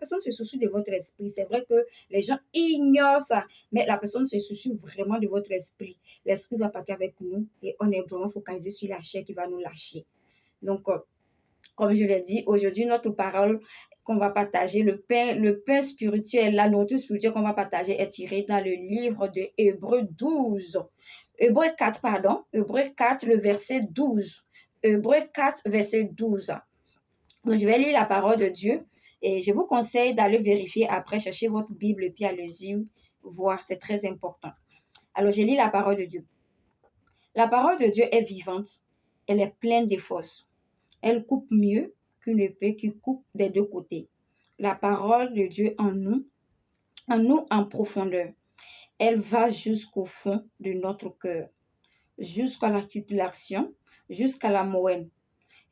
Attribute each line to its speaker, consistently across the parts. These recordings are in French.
Speaker 1: personne se soucie de votre esprit. C'est vrai que les gens ignorent ça, mais la personne se soucie vraiment de votre esprit. L'esprit va partir avec nous et on est vraiment focalisé sur la chair qui va nous lâcher. Donc, comme je l'ai dit, aujourd'hui, notre parole qu'on va partager, le pain spirituel, la nourriture spirituelle qu'on va partager est tirée dans le livre de Hébreux 12. Hébreux 4, pardon. Hébreux 4, le verset 12. Hébreux 4, verset 12. Donc, je vais lire la parole de Dieu et je vous conseille d'aller vérifier après, chercher votre Bible et puis allez-y voir, c'est très important. Alors, je lis la parole de Dieu. La parole de Dieu est vivante, elle est pleine de force. Elle coupe mieux qu'une épée qui coupe des deux côtés. La parole de Dieu en nous en profondeur. Elle va jusqu'au fond de notre cœur, jusqu'à l'articulation, jusqu'à la moelle.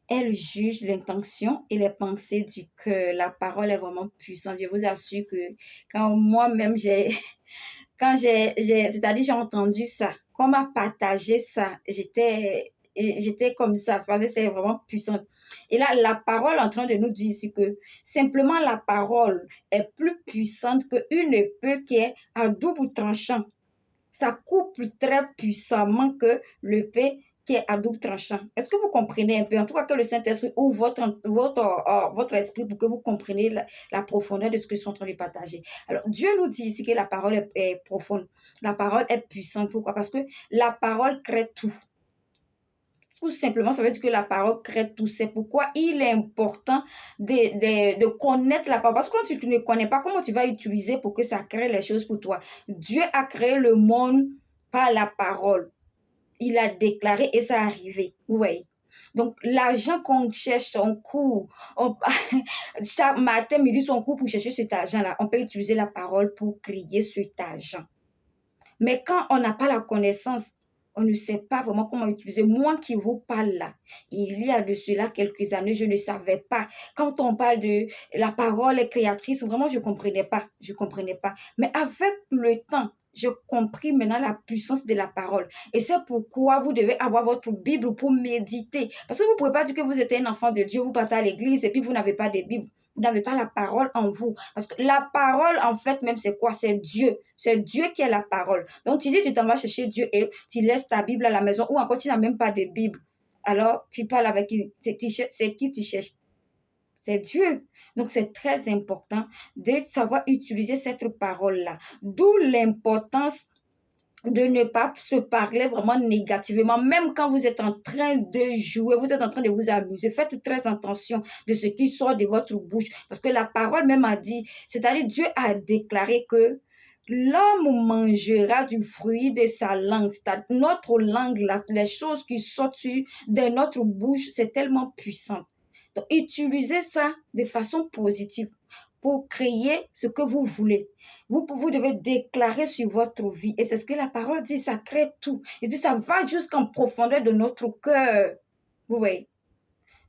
Speaker 1: Elle juge l'intention et les pensées du cœur. La parole est vraiment puissante. Je vous assure que quand moi-même c'est-à-dire j'ai entendu ça, qu'on m'a partagé ça, j'étais comme ça, parce que c'est vraiment puissant. Et là, la parole est en train de nous dire ici que simplement la parole est plus puissante qu'une épée qui est à double tranchant. Ça coupe très puissamment que l'épée qui est à double tranchant. Est-ce que vous comprenez un peu? En tout cas, que le Saint-Esprit ouvre votre esprit pour que vous compreniez la profondeur de ce que je suis en train de partager. Alors, Dieu nous dit ici que la parole est profonde. La parole est puissante. Pourquoi? Parce que la parole crée tout. Tout simplement, ça veut dire que la parole crée tout. C'est pourquoi il est important de connaître la parole. Parce que quand tu ne connais pas, comment tu vas utiliser pour que ça crée les choses pour toi? Dieu a créé le monde par la parole. Il a déclaré et ça a arrivé. Oui. Donc, l'argent qu'on cherche, on court. Chaque matin, midi, on court pour chercher cet argent-là. On peut utiliser la parole pour créer cet argent. Mais quand on n'a pas la connaissance, on ne sait pas vraiment comment utiliser. Moi qui vous parle là, il y a de cela quelques années, je ne savais pas. Quand on parle de la parole est créatrice, vraiment, je ne comprenais pas. Je ne comprenais pas. Mais avec le temps, j'ai compris maintenant la puissance de la parole. Et c'est pourquoi vous devez avoir votre Bible pour méditer. Parce que vous ne pouvez pas dire que vous êtes un enfant de Dieu, vous partez à l'église et puis vous n'avez pas de Bible. Vous n'avez pas la parole en vous. Parce que la parole, en fait, même, c'est quoi? C'est Dieu. C'est Dieu qui est la parole. Donc, tu dis, tu t'en vas chercher Dieu et tu laisses ta Bible à la maison ou encore tu n'as même pas de Bible. Alors, tu parles avec qui? C'est qui tu cherches? C'est Dieu. Donc, c'est très important de savoir utiliser cette parole-là. D'où l'importance de ne pas se parler vraiment négativement, même quand vous êtes en train de jouer, vous êtes en train de vous amuser. Faites très attention de ce qui sort de votre bouche, parce que la parole même a dit, c'est-à-dire Dieu a déclaré que l'homme mangera du fruit de sa langue. C'est-à-dire notre langue, les choses qui sortent de notre bouche, c'est tellement puissant. Donc, utilisez ça de façon positive pour créer ce que vous voulez. Vous devez déclarer sur votre vie. Et c'est ce que la parole dit, ça crée tout. Et dit, ça va jusqu'en profondeur de notre cœur. Vous voyez?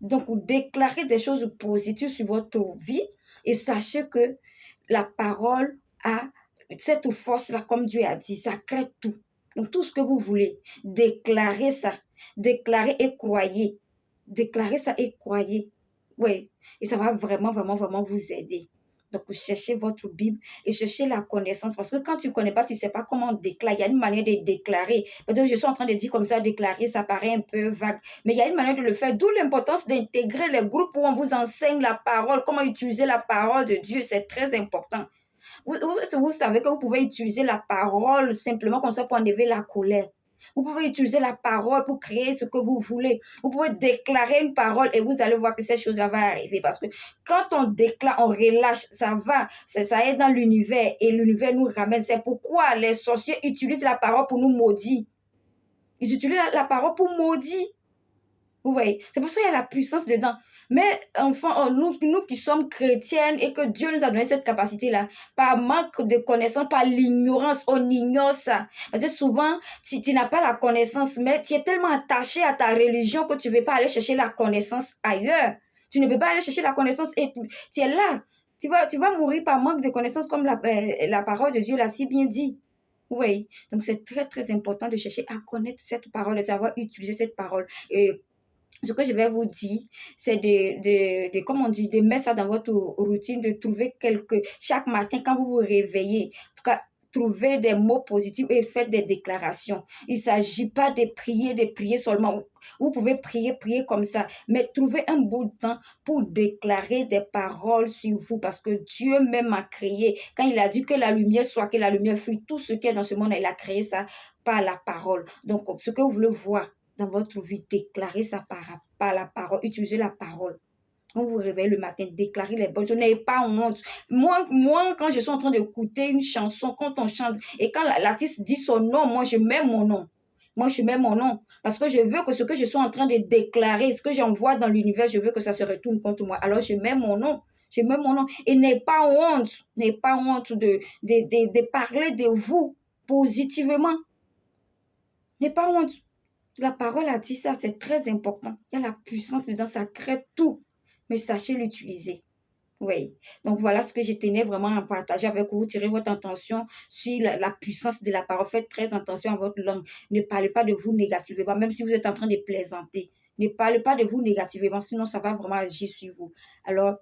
Speaker 1: Donc, vous déclarez des choses positives sur votre vie et sachez que la parole a cette force-là, comme Dieu a dit, ça crée tout. Donc, tout ce que vous voulez, déclarez ça. Déclarez et croyez. Déclarez ça et croyez. Oui, et ça va vraiment, vraiment, vraiment vous aider. Donc, cherchez votre Bible et cherchez la connaissance. Parce que quand tu ne connais pas, tu ne sais pas comment déclarer. Il y a une manière de déclarer. Donc, je suis en train de dire comme ça, déclarer, ça paraît un peu vague. Mais il y a une manière de le faire. D'où l'importance d'intégrer les groupes où on vous enseigne la parole, comment utiliser la parole de Dieu. C'est très important. Vous savez que vous pouvez utiliser la parole simplement comme ça pour enlever la colère. Vous pouvez utiliser la parole pour créer ce que vous voulez. Vous pouvez déclarer une parole et vous allez voir que cette chose-là va arriver. Parce que quand on déclare, on relâche, ça va. Ça est dans l'univers et l'univers nous ramène. C'est pourquoi les sorciers utilisent la parole pour nous maudire. Ils utilisent la parole pour maudire. Vous voyez, c'est pour ça qu'il y a la puissance dedans. Mais enfin, nous qui sommes chrétiennes et que Dieu nous a donné cette capacité-là, par manque de connaissance, par l'ignorance, on ignore ça. Parce que souvent, si tu n'as pas la connaissance, mais tu es tellement attaché à ta religion que tu ne veux pas aller chercher la connaissance ailleurs. Tu ne veux pas aller chercher la connaissance et tu es là. Tu vas mourir par manque de connaissance comme la parole de Dieu l'a si bien dit. Oui, donc c'est très, très important de chercher à connaître cette parole, de savoir utiliser cette parole. Et ce que je vais vous dire, c'est comment on dit, de mettre ça dans votre routine, de trouver chaque matin quand vous vous réveillez, en tout cas, trouver des mots positifs et faites des déclarations. Il ne s'agit pas de prier seulement. Vous pouvez prier comme ça, mais trouvez un bout de temps pour déclarer des paroles sur vous, parce que Dieu même a créé, quand il a dit que la lumière soit, que la lumière fuit, tout ce qui est dans ce monde, il a créé ça par la parole. Donc, ce que vous voulez voir dans votre vie, déclarez ça par la parole, utilisez la parole. Quand vous vous réveillez le matin, déclarez les bonnes choses, n'ayez pas honte. Moi, quand je suis en train d'écouter une chanson, quand on chante, et quand l'artiste dit son nom, moi, je mets mon nom. Moi, je mets mon nom, parce que je veux que ce que je suis en train de déclarer, ce que j'envoie dans l'univers, je veux que ça se retourne contre moi. Alors, je mets mon nom. Je mets mon nom. Et n'ayez pas honte de parler de vous positivement. N'ayez pas honte. La parole a dit ça, c'est très important. Il y a la puissance dedans, ça crée tout. Mais sachez l'utiliser. Oui. Donc voilà ce que je tenais vraiment à partager avec vous. Tirez votre attention sur la puissance de la parole. Faites très attention à votre langue. Ne parlez pas de vous négativement, même si vous êtes en train de plaisanter. Ne parlez pas de vous négativement, sinon ça va vraiment agir sur vous. Alors,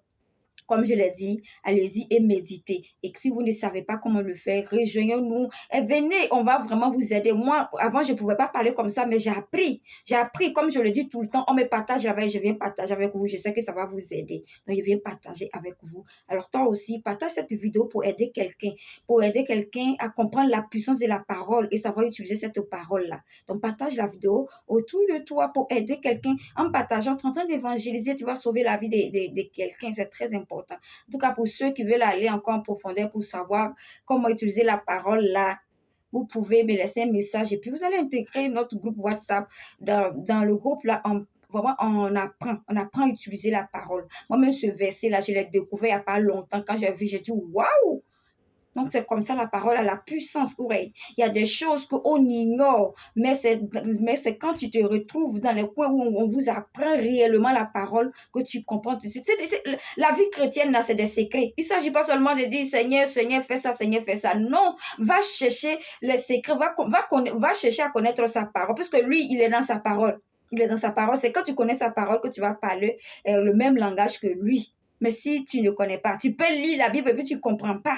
Speaker 1: comme je l'ai dit, allez-y et méditez. Et si vous ne savez pas comment le faire, rejoignez-nous et venez, on va vraiment vous aider. Moi, avant, je ne pouvais pas parler comme ça, mais j'ai appris. J'ai appris, comme je le dis tout le temps, on me partage avec, je viens partager avec vous. Je sais que ça va vous aider. Donc, je viens partager avec vous. Alors, toi aussi, partage cette vidéo pour aider quelqu'un à comprendre la puissance de la parole et savoir utiliser cette parole-là. Donc, partage la vidéo autour de toi pour aider quelqu'un. En partageant, tu es en train d'évangéliser, tu vas sauver la vie de quelqu'un. C'est très important. En tout cas, pour ceux qui veulent aller encore en profondeur pour savoir comment utiliser la parole là, vous pouvez me laisser un message et puis vous allez intégrer notre groupe WhatsApp. Dans le groupe là, vraiment, on apprend à utiliser la parole. Moi-même, ce verset-là, je l'ai découvert il n'y a pas longtemps. Quand j'ai vu, j'ai dit waouh! Donc, c'est comme ça la parole a la puissance. Ouais. Il y a des choses qu'on ignore, mais c'est quand tu te retrouves dans les coins où on vous apprend réellement la parole que tu comprends. La vie chrétienne, là, c'est des secrets. Il ne s'agit pas seulement de dire Seigneur, Seigneur, fais ça, Seigneur, fais ça. Non, va chercher les secrets, va chercher à connaître sa parole, parce que lui, il est dans sa parole. Il est dans sa parole. C'est quand tu connais sa parole que tu vas parler le même langage que lui. Mais si tu ne connais pas, tu peux lire la Bible et puis tu ne comprends pas.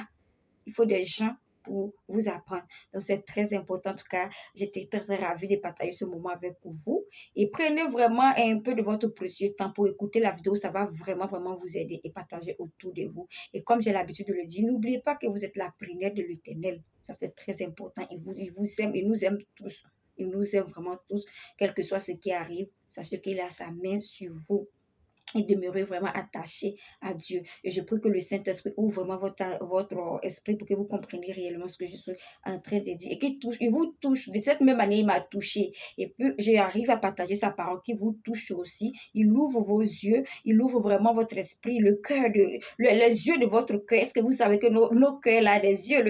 Speaker 1: Il faut des gens pour vous apprendre. Donc, c'est très important. En tout cas, j'étais très, très ravie de partager ce moment avec vous. Et prenez vraiment un peu de votre précieux temps pour écouter la vidéo. Ça va vraiment, vraiment vous aider et partager autour de vous. Et comme j'ai l'habitude de le dire, n'oubliez pas que vous êtes la prière de l'Éternel. Ça, c'est très important. Il vous aime, il nous aime tous. Il nous aime vraiment tous, quel que soit ce qui arrive. Sachez qu'il a sa main sur vous. Et demeurer vraiment attaché à Dieu. Et je prie que le Saint-Esprit ouvre vraiment votre esprit pour que vous compreniez réellement ce que je suis en train de dire. Et qu'il vous touche. De cette même manière, il m'a touché. Et puis, j'arrive à partager sa parole qui vous touche aussi. Il ouvre vos yeux. Il ouvre vraiment votre esprit, le cœur, les yeux de votre cœur. Est-ce que vous savez que nos cœurs, là, les yeux,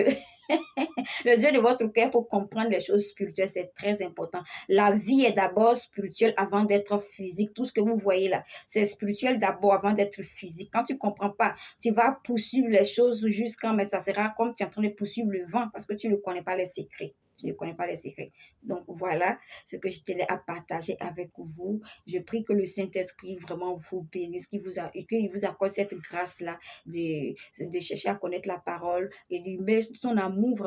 Speaker 1: les yeux de votre cœur pour comprendre les choses spirituelles, c'est très important. La vie est d'abord spirituelle avant d'être physique. Tout ce que vous voyez là, c'est spirituel d'abord avant d'être physique. Quand tu ne comprends pas, tu vas poursuivre les choses jusqu'à, mais ça sera comme tu es en train de poursuivre le vent parce que tu ne connais pas les secrets. Je ne connais pas les secrets. Donc voilà ce que je tenais à partager avec vous. Je prie que le Saint-Esprit vraiment vous bénisse, qu'il vous accorde cette grâce-là de chercher à connaître la parole et de mettre son amour